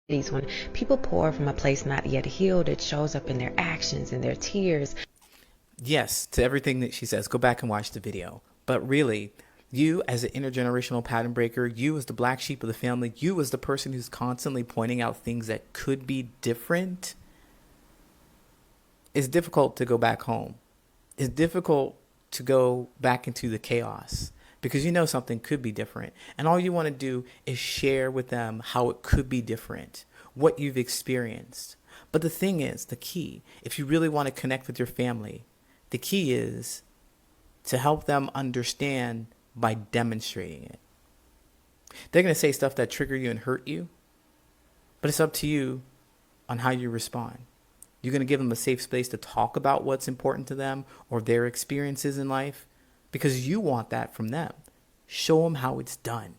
When people pour from a place not yet healed, it shows up in their actions and their tears. Yes, to everything that she says, go back and watch the video. But really, you as an intergenerational pattern breaker, you as the black sheep of the family, you as the person who's constantly pointing out things that could be different, it's difficult to go back home. It's difficult to go back into the chaos because you know something could be different. And all you want to do is share with them how it could be different, what you've experienced. But the thing is, the key, if you really want to connect with your family, the key is to help them understand by demonstrating it. They're going to say stuff that trigger you and hurt you, but it's up to you on how you respond. You're going to give them a safe space to talk about what's important to them or their experiences in life because you want that from them. Show them how it's done.